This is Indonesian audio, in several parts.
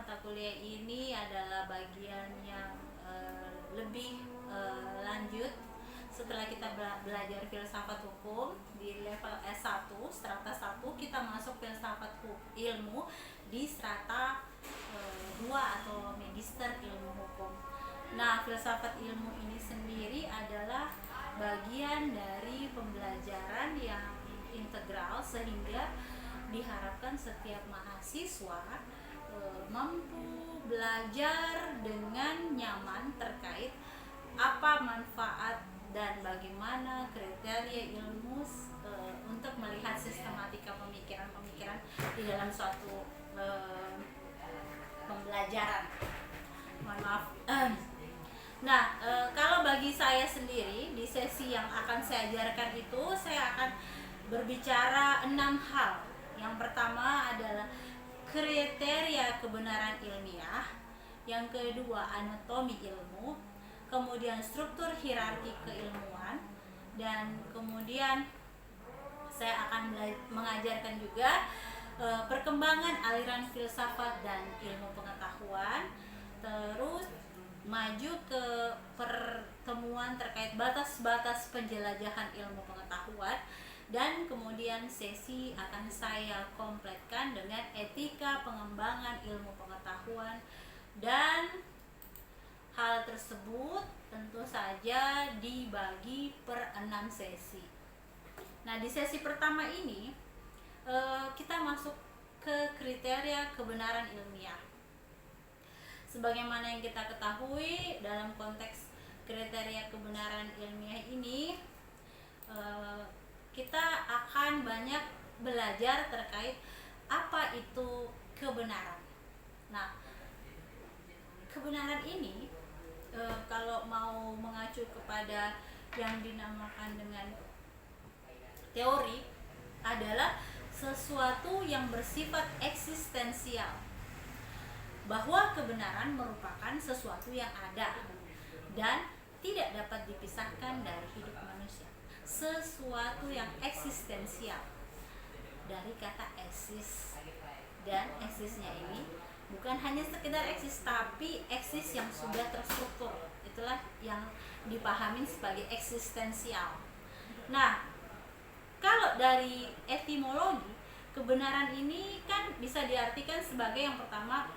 mata kuliah ini adalah bagian yang lebih lanjut setelah kita belajar filsafat hukum di level S1, strata 1, kita masuk filsafat ilmu di strata 2 atau magister ilmu hukum. Nah, filsafat ilmu ini sendiri adalah bagian dari pembelajaran yang integral sehingga diharapkan setiap mahasiswa mampu belajar dengan nyaman terkait apa manfaat dan bagaimana kriteria ilmu untuk melihat sistematika pemikiran-pemikiran di dalam suatu pembelajaran. Mohon maaf. Nah, kalau bagi saya sendiri di sesi yang akan saya ajarkan itu, saya akan berbicara 6 hal. Yang pertama adalah kriteria kebenaran ilmiah, yang kedua anatomi ilmu, kemudian struktur hierarki keilmuan, dan kemudian saya akan mengajarkan juga perkembangan aliran filsafat dan ilmu pengetahuan, terus maju ke pertemuan terkait batas-batas penjelajahan ilmu pengetahuan, dan kemudian sesi akan saya kompletkan dengan etika pengembangan ilmu pengetahuan. Dan hal tersebut tentu saja dibagi per 6 sesi. Nah, di sesi pertama ini kita masuk ke kriteria kebenaran ilmiah. Sebagaimana yang kita ketahui, dalam konteks kriteria kebenaran ilmiah ini kita akan banyak belajar terkait apa itu kebenaran. Nah, kebenaran ini kalau mau mengacu kepada yang dinamakan dengan teori, adalah sesuatu yang bersifat eksistensial, bahwa kebenaran merupakan sesuatu yang ada dan tidak dapat dipisahkan dari hidup manusia. Sesuatu yang eksistensial, dari kata eksis, dan eksisnya ini bukan hanya sekedar eksis, tapi eksis yang sudah terstruktur. Itulah yang dipahami sebagai eksistensial. Nah, kalau dari etimologi, kebenaran ini kan bisa diartikan sebagai yang pertama,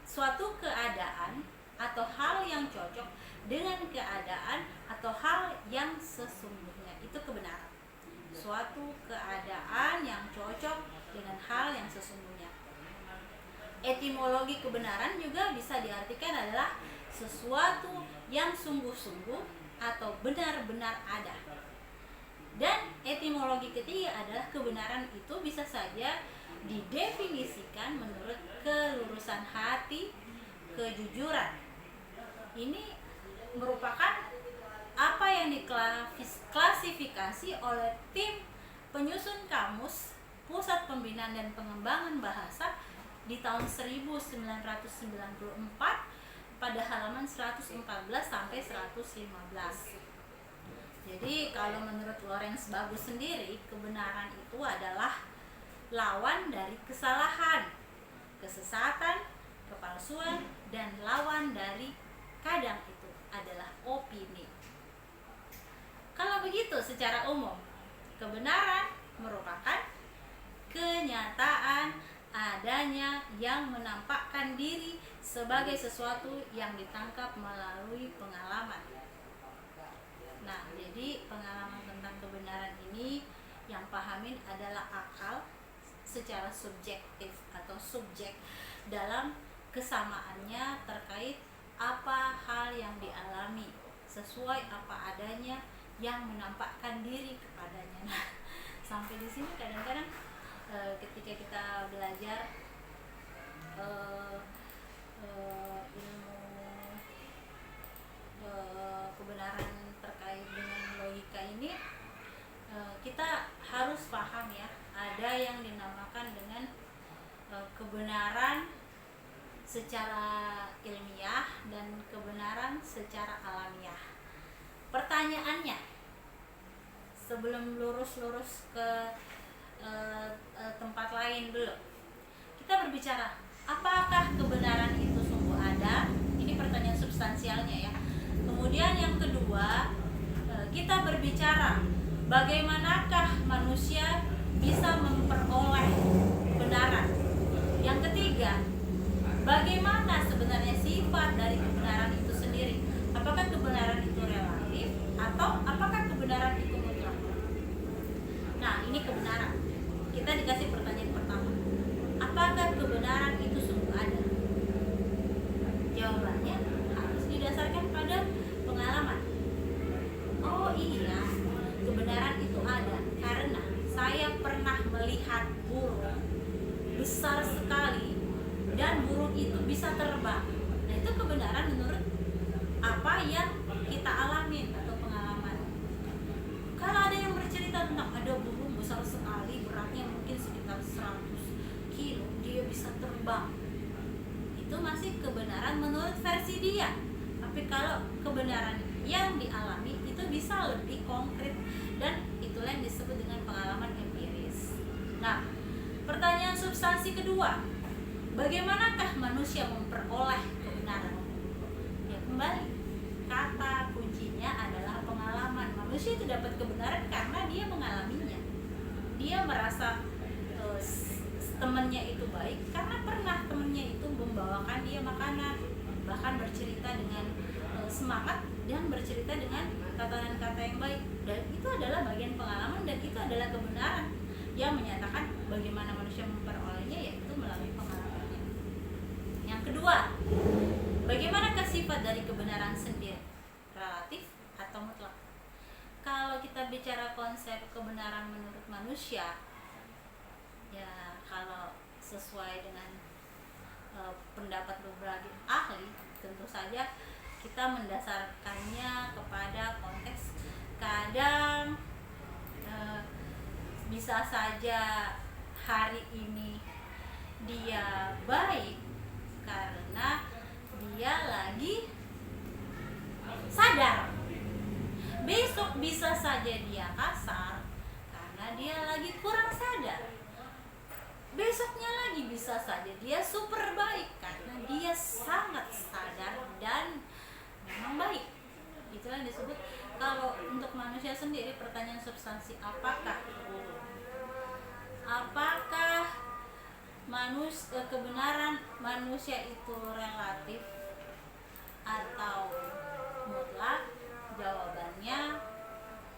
suatu keadaan atau hal yang cocok dengan keadaan atau hal yang sesungguhnya. Itu kebenaran. Suatu keadaan yang cocok dengan hal yang sesungguhnya. Etimologi kebenaran juga bisa diartikan adalah sesuatu yang sungguh-sungguh atau benar-benar ada. Dan etimologi ketiga adalah kebenaran itu bisa saja didefinisikan menurut kelurusan hati, kejujuran. Ini merupakan apa yang diklasifikasi oleh tim penyusun kamus Pusat Pembinaan dan Pengembangan Bahasa di tahun 1994 pada halaman 114 sampai 115. Jadi kalau menurut Lawrence Bagus sendiri, kebenaran itu adalah lawan dari kesalahan, kesesatan, kepalsuan, dan lawan dari kadang itu adalah opini. Kalau begitu, secara umum, kebenaran merupakan kenyataan adanya yang menampakkan diri sebagai sesuatu yang ditangkap melalui pengalaman. Nah, jadi pengalaman tentang kebenaran ini yang pahamin adalah akal secara subjektif atau subjek dalam kesamaannya terkait apa hal yang dialami sesuai apa adanya yang menampakkan diri kepadanya. Nah, sampai di sini kadang-kadang ketika kita belajar ilmu kebenaran terkait dengan logika ini, kita harus paham ya, ada yang dinamakan dengan kebenaran secara ilmiah dan kebenaran secara alamiah. Pertanyaannya, sebelum lurus ke tempat lain dulu, kita berbicara apakah kebenaran itu sungguh ada? Ini pertanyaan substansialnya ya. Kemudian yang kedua, kita berbicara bagaimanakah manusia bisa memperoleh kebenaran. Yang ketiga, bagaimana sebenarnya sifat dari kebenaran itu sendiri? Apakah kebenaran itu relatif atau apakah kebenaran itu mutlak? Nah, ini kebenaran. Kita dikasih pertanyaan pertama. Apakah kebenaran itu sungguh ada? Jawabannya harus didasarkan pada pengalaman. Oh iya, kebenaran itu ada karena saya pernah melihat burung besar sekali dan burung itu bisa terbang. Nah, itu kebenaran menurut apa yang kita alamin atau pengalaman. Kalau ada yang bercerita tentang ada burung besar sekali, beratnya mungkin sekitar 100 kilo, dia bisa terbang, itu masih kebenaran menurut versi dia. Tapi kalau kebenaran yang dialami itu bisa lebih konkret, dan itulah yang disebut dengan pengalaman empiris. Nah, pertanyaan substansi kedua, bagaimanakah manusia memperoleh kebenaran? Ya, kembali, kata kuncinya adalah pengalaman. Manusia itu dapat kebenaran karena dia mengalaminya. Dia merasa temannya itu baik karena pernah temannya itu membawakan dia makanan, bahkan bercerita dengan semangat dan bercerita dengan kata-kata yang baik. Dan itu adalah bagian pengalaman, dan itu adalah kebenaran yang menyatakan bagaimana manusia memperolehnya, yaitu melalui pengalamannya. Yang kedua, bagaimanakah sifat dari kebenaran sendiri? Relatif atau mutlak? Kalau kita bicara konsep kebenaran menurut manusia, ya kalau sesuai dengan pendapat berbagai ahli, tentu saja kita mendasarkannya kepada konteks. Kadang bisa saja hari ini dia baik karena dia lagi sadar. Besok bisa saja dia kasar karena dia lagi kurang sadar. Besoknya lagi bisa saja dia super baik karena dia sangat sadar dan memang baik. Itulah yang disebut, kalau untuk manusia sendiri, pertanyaan substansi, apakah kebenaran manusia itu relatif atau mutlak? Jawabannya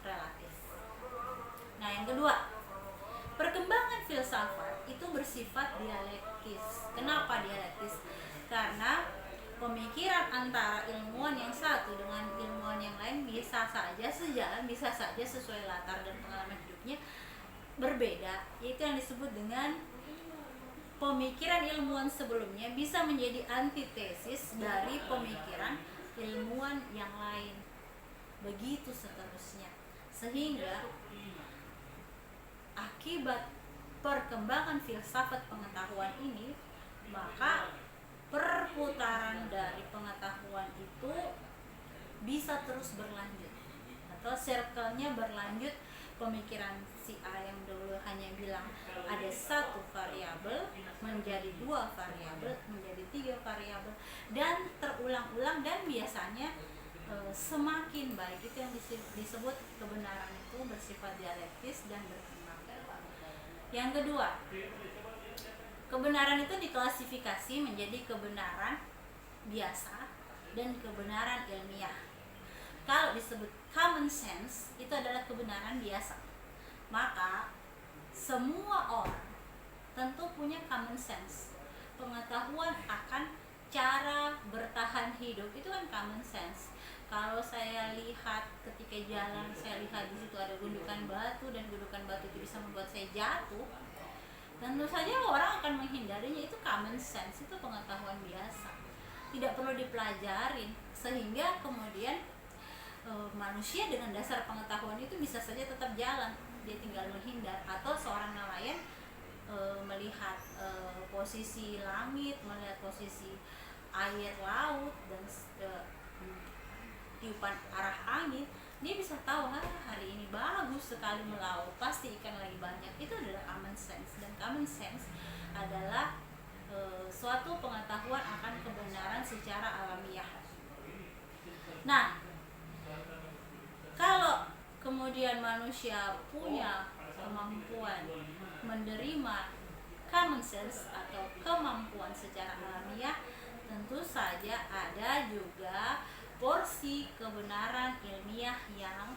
relatif. Nah, yang kedua, perkembangan filsafat itu bersifat dialektis. Kenapa dialektis? Karena pemikiran antara ilmuwan yang satu dengan ilmuwan yang lain bisa saja sejalan, bisa saja sesuai latar dan pengalaman hidupnya berbeda. Itu yang disebut dengan pemikiran ilmuwan sebelumnya bisa menjadi antitesis dari pemikiran ilmuwan yang lain. Begitu seterusnya. Sehingga akibat perkembangan filsafat pengetahuan ini, maka perputaran dari pengetahuan itu bisa terus berlanjut, atau circle-nya berlanjut. Pemikiran si A yang dulu hanya bilang ada satu variabel menjadi 2 variabel, menjadi 3 variabel, dan terulang-ulang, dan biasanya semakin baik. Itu yang disebut kebenaran itu bersifat dialektis dan berkembang. Yang kedua, kebenaran itu diklasifikasi menjadi kebenaran biasa dan kebenaran ilmiah. Kalau disebut common sense, itu adalah kebenaran biasa. Maka semua orang tentu punya common sense. Pengetahuan akan cara bertahan hidup itu kan common sense. Kalau saya lihat ketika jalan, saya lihat di situ ada gundukan batu, dan gundukan batu itu bisa membuat saya jatuh, tentu saja orang akan menghindarinya. Itu common sense, itu pengetahuan biasa, tidak perlu dipelajarin. Sehingga kemudian manusia dengan dasar pengetahuan itu bisa saja tetap jalan, dia tinggal menghindar. Atau seorang nelayan melihat posisi langit, melihat posisi air laut, dan tiupan arah angin, dia bisa tahu hari ini bagus sekali melaut, pasti ikan lagi banyak. Itu adalah common sense, dan common sense adalah suatu pengetahuan akan kebenaran secara alamiah. Nah, kalau kemudian manusia punya kemampuan menerima common sense atau kemampuan secara alamiah, tentu saja ada juga porsi kebenaran ilmiah yang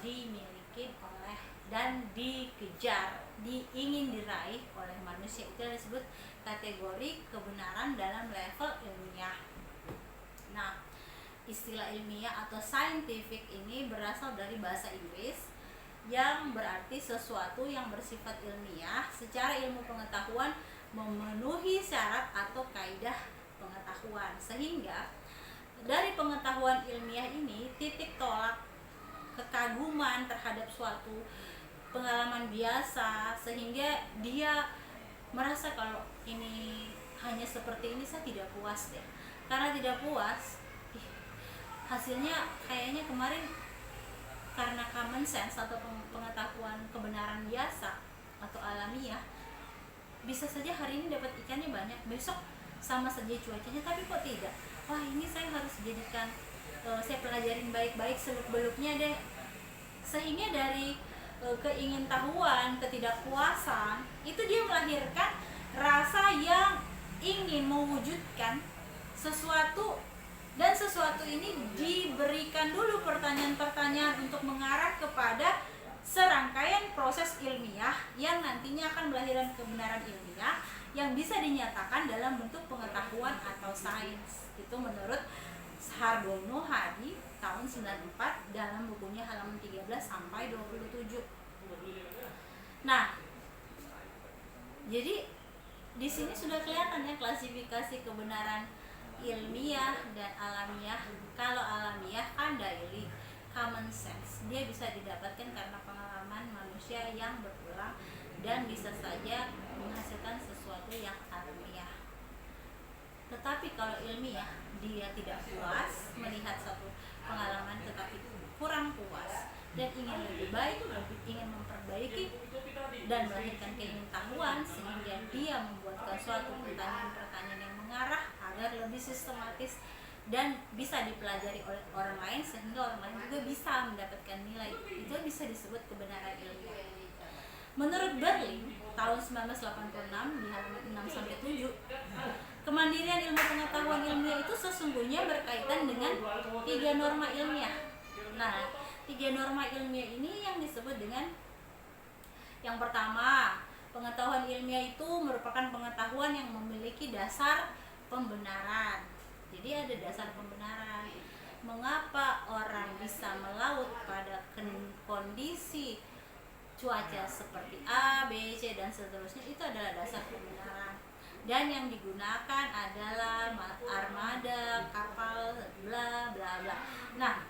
dimiliki oleh dan dikejar, ingin diraih oleh manusia. Itu yang disebut kategori kebenaran dalam level ilmiah. Nah, istilah ilmiah atau scientific ini berasal dari bahasa Inggris yang berarti sesuatu yang bersifat ilmiah secara ilmu pengetahuan memenuhi syarat atau kaidah pengetahuan, sehingga dari pengetahuan ilmiah ini titik tolak kekaguman terhadap suatu pengalaman biasa, sehingga dia merasa kalau ini hanya seperti ini saya tidak puas deh. Karena tidak puas, hasilnya kayaknya kemarin karena common sense atau pengetahuan kebenaran biasa atau alamiah, bisa saja hari ini dapat ikannya banyak, besok sama saja cuacanya, tapi kok tidak. Wah, ini saya harus jadikan, saya pelajarin baik-baik seluk-beluknya deh. Sehingga dari keingintahuan, ketidakpuasan, itu dia melahirkan rasa yang ingin mewujudkan sesuatu, dan sesuatu ini diberikan dulu pertanyaan-pertanyaan untuk mengarah kepada serangkaian proses ilmiah yang nantinya akan melahirkan kebenaran ilmiah yang bisa dinyatakan dalam bentuk pengetahuan atau sains. Itu menurut Hardono Hadi tahun 94 dalam bukunya halaman 13 sampai 27. Nah, jadi di sini sudah kelihatan ya klasifikasi kebenaran ilmiah dan alamiah. Kalau alamiah kan daily common sense, dia bisa didapatkan karena pengalaman manusia yang berulang dan bisa saja menghasilkan sesuatu yang alamiah. Tetapi kalau ilmiah, dia tidak puas melihat satu pengalaman tetapi kurang puas dan ingin lebih baik, ingin memperbaiki dan melahirkan keingintahuan, sehingga dia membuatkan suatu pertanyaan-pertanyaan yang mengarah agar lebih sistematis dan bisa dipelajari oleh orang lain, sehingga orang lain juga bisa mendapatkan nilai. Itu bisa disebut kebenaran ilmiah. Menurut Berling tahun 1986 di halaman 6-7, kemandirian ilmu pengetahuan ilmiah itu sesungguhnya berkaitan dengan 3 norma ilmiah. Nah, 3 norma ilmiah ini yang disebut dengan, yang pertama, pengetahuan ilmiah itu merupakan pengetahuan yang memiliki dasar pembenaran. Jadi ada dasar pembenaran. Mengapa orang bisa melaut pada kondisi cuaca seperti A, B, C dan seterusnya, itu adalah dasar pembenaran. Dan yang digunakan adalah armada, kapal, bla bla bla. Nah,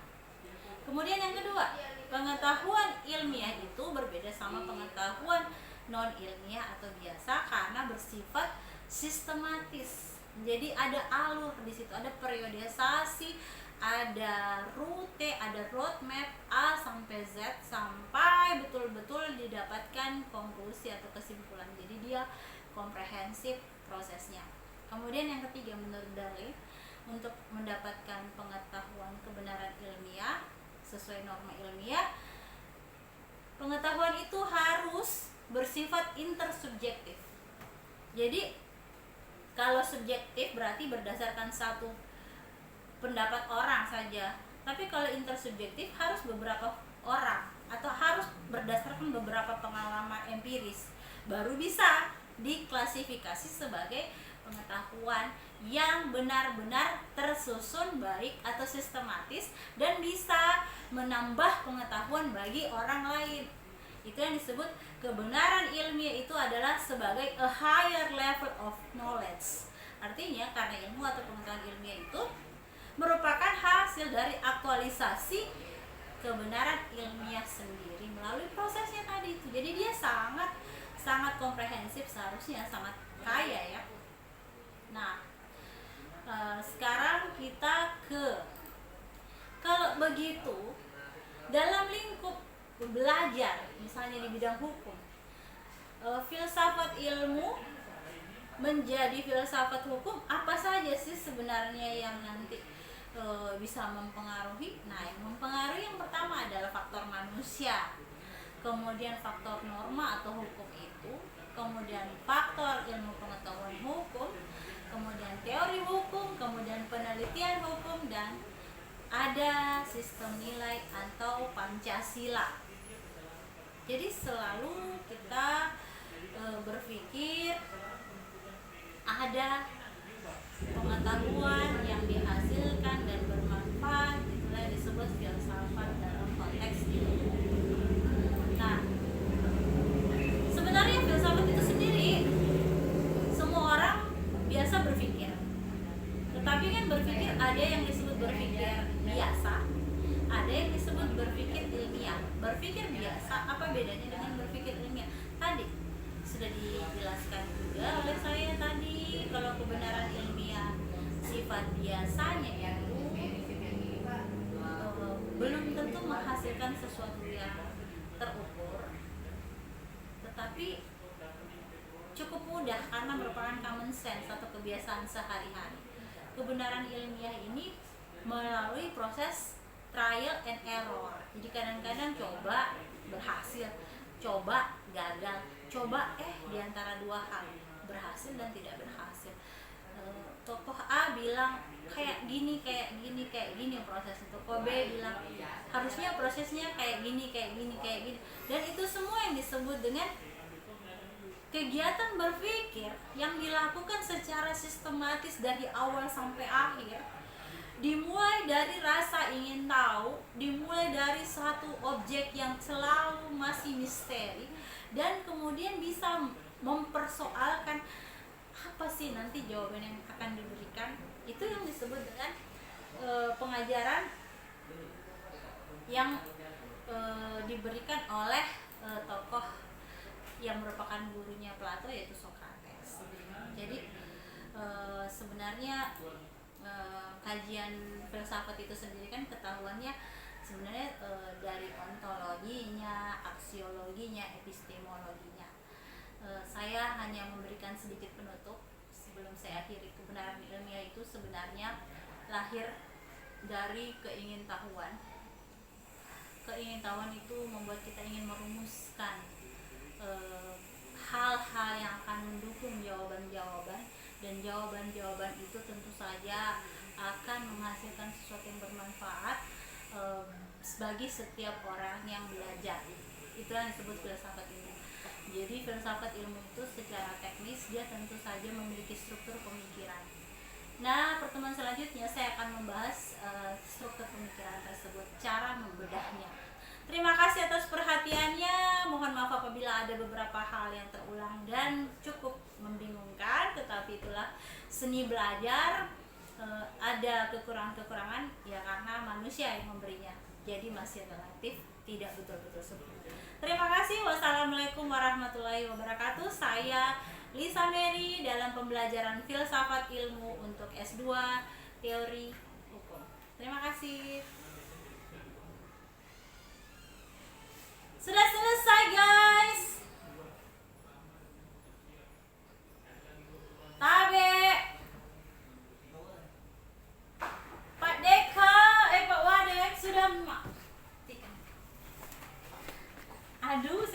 kemudian yang kedua, pengetahuan ilmiah itu berbeda sama pengetahuan non ilmiah atau biasa karena bersifat sistematis. Jadi ada alur di situ, ada periodisasi, ada rute, ada roadmap A sampai Z sampai betul-betul didapatkan konklusi atau kesimpulan. Jadi dia komprehensif prosesnya. Kemudian yang ketiga, menurut dalil, untuk mendapatkan pengetahuan kebenaran ilmiah sesuai norma ilmiah, pengetahuan itu harus bersifat intersubjektif. Jadi kalau subjektif berarti berdasarkan satu pendapat orang saja, tapi kalau intersubjektif harus beberapa orang atau harus berdasarkan beberapa pengalaman empiris, baru bisa diklasifikasi sebagai pengetahuan yang benar-benar tersusun baik atau sistematis dan bisa menambah pengetahuan bagi orang lain. Itu yang disebut kebenaran ilmiah, itu adalah sebagai a higher level of knowledge. Artinya karena ilmu atau pengetahuan ilmiah itu merupakan hasil dari aktualisasi kebenaran ilmiah sendiri melalui prosesnya tadi itu. Jadi dia sangat komprehensif, seharusnya sangat kaya ya. Nah, sekarang kita kalau begitu dalam lingkup belajar, misalnya di bidang hukum, filsafat ilmu menjadi filsafat hukum, apa saja sih sebenarnya yang nanti bisa mempengaruhi? Nah, yang mempengaruhi yang pertama adalah faktor manusia, kemudian faktor norma atau hukum itu, kemudian faktor ilmu pengetahuan hukum, kemudian teori hukum, kemudian penelitian hukum, dan ada sistem nilai atau Pancasila. Jadi selalu kita berpikir ada pengetahuan yang dihasilkan dan bermanfaat, itulah yang disebut filsafat dalam konteks ini. Nah, sebenarnya filsafat itu sendiri semua orang biasa berpikir, tetapi kan berpikir ada yang disebut berpikir biasa, ada yang disebut berpikir ilmiah. Berpikir biasa, apa bedanya dengan berpikir ilmiah? Tadi sudah dijelaskan juga oleh saya tadi, kalau kebenaran ilmiah sifat biasanya itu belum tentu menghasilkan sesuatu yang terukur, tetapi cukup mudah karena merupakan common sense atau kebiasaan sehari-hari. Kebenaran ilmiah ini melalui proses trial and error. Jadi kadang-kadang coba berhasil, coba gagal, coba diantara dua hal, berhasil dan tidak berhasil. Tokoh A bilang kayak gini prosesnya, tokoh B bilang harusnya prosesnya kayak gini, dan itu semua yang disebut dengan kegiatan berpikir yang dilakukan secara sistematis dari awal sampai akhir, dimulai dari rasa ingin tahu, dimulai dari satu objek yang selalu masih misteri, dan kemudian bisa mempersoalkan apa sih nanti jawaban yang akan diberikan. Itu yang disebut dengan pengajaran yang diberikan oleh tokoh yang merupakan gurunya Plato, yaitu Socrates. Jadi sebenarnya kajian filsafat itu sendiri kan ketahuannya sebenarnya dari ontologinya, aksiologinya, epistemologinya. Saya hanya memberikan sedikit penutup sebelum saya akhiri. Kebenaran ilmiah itu sebenarnya lahir dari keingintahuan. Keingintahuan itu membuat kita ingin merumuskan hal-hal yang akan mendukung jawaban-jawaban, dan jawaban-jawaban itu tentu saja akan menghasilkan sesuatu yang bermanfaat bagi setiap orang yang belajar. Itulah yang disebut filsafat ilmu. Jadi filsafat ilmu itu secara teknis dia tentu saja memiliki struktur pemikiran. Nah, pertemuan selanjutnya saya akan membahas struktur pemikiran tersebut, cara membedahnya. Terima kasih atas perhatiannya. Mohon maaf apabila ada beberapa hal yang terulang dan cukup membingungkan, tetapi itulah seni belajar. Ada kekurangan-kekurangan ya karena manusia yang memberinya. Jadi masih relatif, tidak betul-betul sempurna. Terima kasih. Wassalamualaikum warahmatullahi wabarakatuh. Saya Lisa Mary dalam pembelajaran filsafat ilmu untuk S2 teori hukum. Terima kasih. Sudah selesai, guys. Tabe. Pak Deka, Pak Wadek sudah. Aduh.